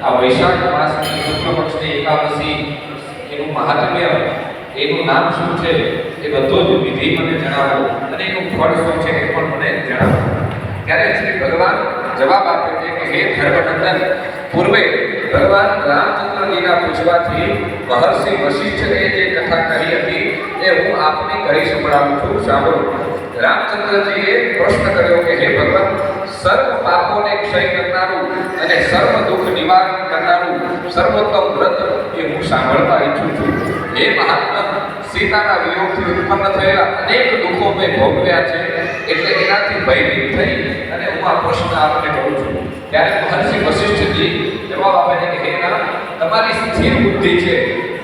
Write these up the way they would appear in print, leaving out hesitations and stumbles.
આ વૈશાખ માસની શુક્લ પક્ષની એકાદશી એનું મહાત્મ્ય, એનું નામ શું છે એ બધો જ વિધિ મને જણાવો અને એનું ફળ શું છે એ પણ મને જણાવો. ત્યારે શ્રી ભગવાન જવાબ આપે છે કે હે ધર્મનંદન, પૂર્વે ભગવાન રામચંદ્રજીના પૂછવાથી મહર્ષિ વશિષ્ઠે જે કથા કહી હતી એ હું આપને કહી સંભળાવું છું, સાંભળો. રામચંદ્રજીએ પ્રશ્ન કર્યો કે હે ભગવાન, સર્વ પાપોને ક્ષય કરનારું અને સર્વ દુઃખ નિવારણ કરનારું સર્વોત્તમ વ્રત એ હું સાંભળવા ઈચ્છું છું. હે મહાત્મા, સીતાના વિયોગથી ઉત્પન્ન થયેલા અનેક દુઃખો મેં ભોગવ્યા છે, એટલે એનાથી ભયભીત થઈ અને હું આ પ્રશ્ન આપને કરું છું. ત્યારે મહર્ષિ વશિષ્ઠજી જવાબ આપે છે કે હે રામ, તમારી સ્થિર બુદ્ધિ છે,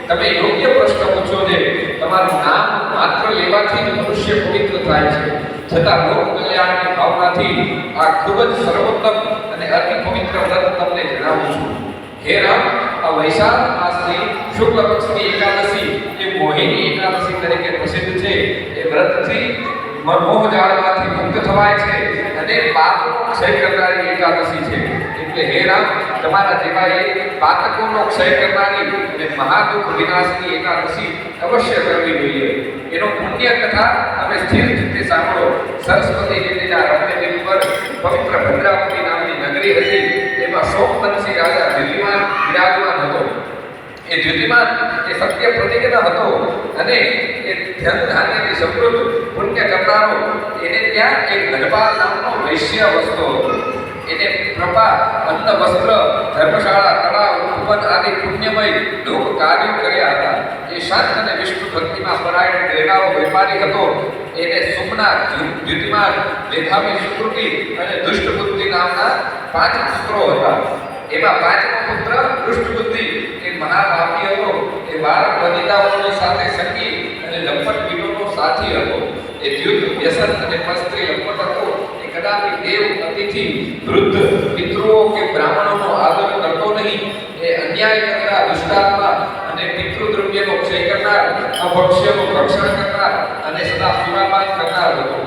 તમે યોગ્ય પ્રશ્ન પૂછો છો. તમારું નામ માત્ર લેવાથી જ મનુષ્ય પવિત્ર થાય છે, છતાં લોક કલ્યાણની ભાવનાથી આ ખૂબ જ સર્વોત્તમ અને અતિ પવિત્ર વ્રત તમને જણાવું છું. હે રામ, આ વૈશાખ માસની શુક્લ પક્ષની એકાદશી એ મોહિની એકાદશી તરીકે પ્રસિદ્ધ છે. એ વ્રતથી મોહ જાળમાંથી મુક્ત થવાય છે અને પાપનો ક્ષય કરનારી એકાદશી છે. એટલે હે રામ, તમારા જેવા એ પાતકોનો ક્ષય કરનારી અને મહાદુઃખ વિનાશની એકાદશી અવશ્ય કરવી જોઈએ. એનો પુણ્ય કથા તમે સ્થિર ચિત્તે સાંભળો. સરસ્વતી નદીના રમ્ય દીપ પર પવિત્ર ભદ્રાવતી નામની નગરી હતી. એમાં સોમવંશી રાજા દ્યુતિમાન વિરાજમાન હતો. એ દ્યુતિમાન એ સત્ય પ્રતિજ્ઞ હતો અને એ ધન ધાન્યથી સમૃદ્ધ પુણ્ય કરનારો. એને ત્યાં એક ધનપાલ નામનો વૈશ્ય વસતો હતો. એને પ્રભા, અન્ન, વસ્ત્ર, ધર્મશાળા, તળાવ, ઉપવન આદિ પુણ્યમય લોક કાર્યો કર્યા હતા. એ શાંત અને વિષ્ણુ ભક્તિમાં પરાયણ રહેનારો વેપારી હતો. એને સુમના, દ્યુતિમાન, મેધાવી સુકૃતિ અને દુષ્ટબુદ્ધિ નામના 5 પુત્રો હતા. એમાં 5મો પુત્ર દુષ્ટબુદ્ધિ એ મહાપાપી હતો. એ બાળક વનિતાઓની સાથે સંગી અને લંપટ વીરોનો સાથી હતો. એ દ્યુત, વ્યસન અને પસ્ત્રી લંપટ હતો. કદાપી દેવ, અતિથિ, વૃદ્ધ, પિતૃઓ કે બ્રાહ્મણોનો આદર કરતો નહીં. એ અન્યાય કરનાર, દુષ્ટાત્મા અને પિતૃદ્રવ્યનો ક્ષય કરનાર, અભક્ષ્યનું રક્ષણ કરનાર અને સદા સુરાપાન કરનાર હતો.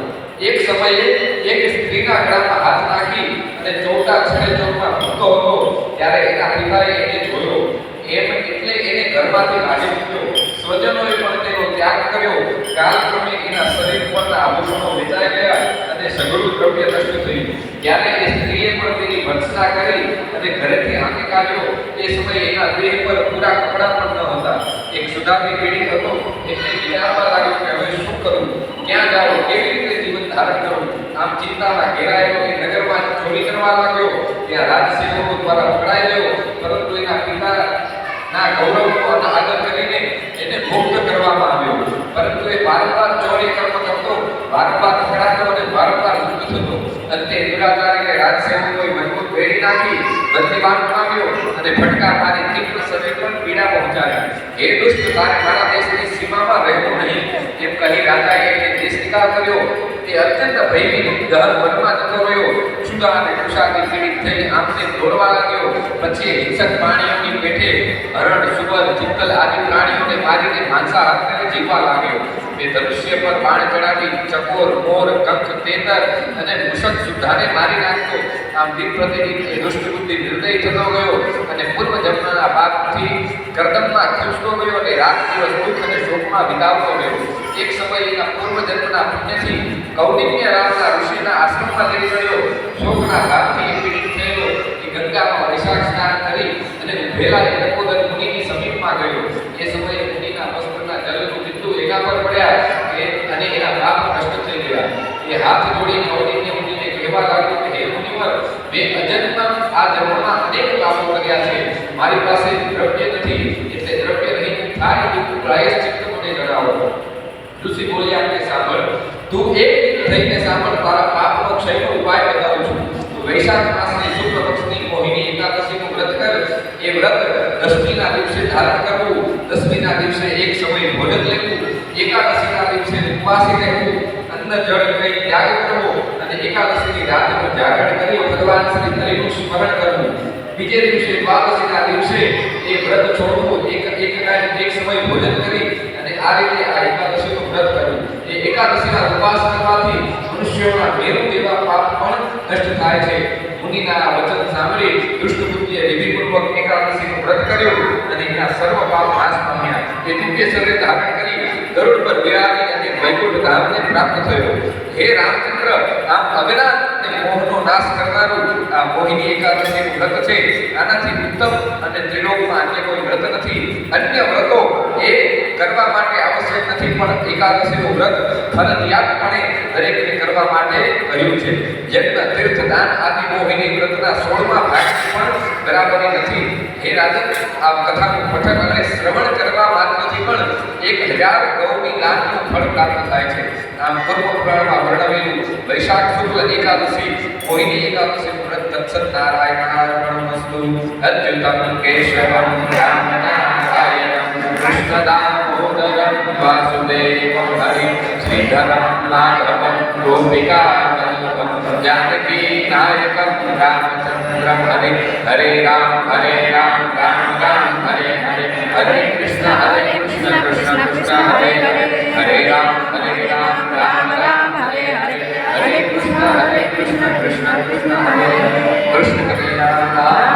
એક સમયે એક સ્ત્રીના ગળામાં હાથ નાખી અને ચોટા છેડેચોટમાં ભૂખતો હતો. ત્યારે એના પિતાએ એને જોયો. એટલે એને ઘરમાંથી કાઢી મૂક્યો. સ્વજનોએ પણ તેનો ત્યાગ કર્યો. કાલક્રમે એના શરીર પરના આભૂષણો વેચાઈ ગયા અને સઘળું દ્રવ્ય નષ્ટ થયું. ત્યારે એ સ્ત્રીએ પણ તેની ભર્ત્સના કરી અને ઘરેથી આંખે કાઢ્યો. એ સમયે એના દેહ પર પૂરા કપડાં પણ ન હતા. એક સુધાર્થી પીડિત હતો. એટલે વિચારવા લાગ્યો કે હવે શું કરું, ક્યાં જાઉં, કેવી રીતે જીવન ધારણ કરું. આમ ચિંતામાં ઘેરાયેલો એ નગરમાં ચોરી કરવા લાગ્યો. ત્યાં રાજસેવકો દ્વારા પકડાઈ ગયો. પરંતુ એના પિતાના ગૌરવનો આદર કરીને એને મુક્ત કરવામાં આવ્યો. પરંતુ એ વારંવાર ચોરી કર્મ કરતો, વારંવાર પકડાતો અને વારંવાર મુક્ત થતો. અંતે દુરાચારીને રાજસેવકોએ મજબૂત ભેડી નાખી બંદીવાન બનાવ્યો અને ફટકાર મારી તીવ્ર શરીર પર પીડા પહોંચાડી. હે દુષ્ટ, તારે મારા દેશની સીમામાં રહેવું નહીં. એમ કહી રાજાએ એને દેશનિકાલ કર્યો. તે અત્યંત ભયભીત ગહન વનમાં જતો રહ્યો. ક્ષુધા અને કુશાથી પીડિત થઈ આમને દોડવા લાગ્યો. પછી હિંસક પ્રાણીઓની પેઠે હરણ, સુવર, ચિત્તલ આદિ પ્રાણીઓને મારીને માંસાહાર કરી જીવવા લાગ્યો. તે ધનુષ્ય પર બાણ ચડાવી ચકોર, મોર, કંક, તેતર અને મૂષક સુદ્ધાને મારી નાખતો. આમ દિન પ્રતિદિન એ દુષ્ટ બુદ્ધિ નિર્દય થતો ગયો અને પૂર્વ જન્મના પાપથી કરદમમાં ખુંચતો ગયો અને રાત દિવસ દુઃખ અને શોકમાં વિતાવતો ગયો. એક સમય એના પૂર્વ જન્મના પુણ્યથી કૌંડિન્ય નામના ઋષિના આશ્રમમાં જઈ રહ્યો. શોકના ભાવથી પીડિત થયેલો એ ગંગામાં વૈશાખ સ્નાન કરી અને ઉભેલા તપોદન મુનિની સમીપમાં ગયો. એ સમયે મુનિના વસ્ત્રના જલનું બિંદુ એના પર પડ્યા અને એના પાપ નષ્ટ થઈ ગયા. એ હાથ જોડી કૌંડિન્ય મુનિને કહેવા લાગ્યો કે હે મુનિવર, મેં અજન્મ આ જન્મમાં અનેક પાપો કર્યા છે. મારી પાસે દ્રવ્ય નથી, એટલે દ્રવ્ય નહીં થાય તેવું પ્રાયશ્ચિત્ત મને જણાવો. ઋષિ બોલ્યા કે સાંભળ, તું એક થઈને સાંભળ, તારા પાપનો ક્ષયનો ઉપાય બતાવું છું. વૈશાખ માસની શુક્લ પક્ષની મોહિની એકાદશીનું વ્રત કર. એ વ્રત દશમીના દિવસે ધારણ કરવું, દશમીના દિવસે એક સમય ભોજન લેવું, એકાદશીના દિવસે ઉપવાસી રહેવું, અન્ન જળ કઈ ત્યાગ કરવો અને એકાદશીની રાતનું જાગરણ કરી ભગવાન શ્રી હરિનું સ્મરણ કરવું. બીજે દિવસે દ્વાદશીના દિવસે એ વ્રત છોડવું, એક સમય ભોજન કરી અને આ રીતે આ એકાદશીનું વ્રત કરવું. એ એકાદશીના ઉપવાસ કરવાથી મનુષ્યોના મેરુ જેવા પાપ પણ નષ્ટ થાય છે. મુનિના વચન સાંભળી દુષ્ટ બુદ્ધિએ વિધિપૂર્વક વિધિપૂર્વક એકાદશીનું વ્રત કર્યું અને એના સર્વ પાપ નાશ પામ્યા. એ દિવ્ય શરીર ધારણ કરી ગરુડ પર બિરાજી અને વૈકુંઠ ધામને પ્રાપ્ત થયો. હે રામચંદ્ર, આમ અજ્ઞાન અને મોહનો નાશ કરનારું આ મોહિની એકાદશીનું વ્રત છે. આનાથી ઉત્તમ અને ત્રિલોકમાં અન્ય કોઈ વ્રત નથી. અન્ય વ્રતો એ કરવા માટે આવશ્યક નથી, પણ એકાદશીનું વ્રત ફરજિયાતપણે દરેકને કરવા માટે કહ્યું છે. યજ્ઞ, તીર્થ, દાન આદિ મોહિની વ્રતના 16મા ભાગની પણ બરાબરી નથી. હે રાજન, આ કથાનું પઠન અને શ્રવણ કરવા માત્રથી પણ 1000 ગૌની દાનનું ફળ પ્રાપ્ત થાય છે. આમ પૂર્વ પુરાણમાં વર્ણવેલું વૈશાખ શુક્લ એકાદશી મોહિની એકાદશીનું વ્રત સત્યનારાયણાર્પણમસ્તુ. અચ્યુતમ કેશવમ રામનારાયણમ કૃષ્ણદામોદરમ વાસુદેવમ હરિ શ્રીધરમ માધવમ ગોપિકાવલ્લભમ જાનકી નાયકમ રામચંદ્રમ હરે. હરે રામ રામ રામ હરે હરે. હરે કૃષ્ણ કૃષ્ણ કૃષ્ણ હરે હરે. હરે રામ રામ રામ હરે હરે. હરે કૃષ્ણ કૃષ્ણ કૃષ્ણ હરે હરે. કૃષ્ણ કનૈયા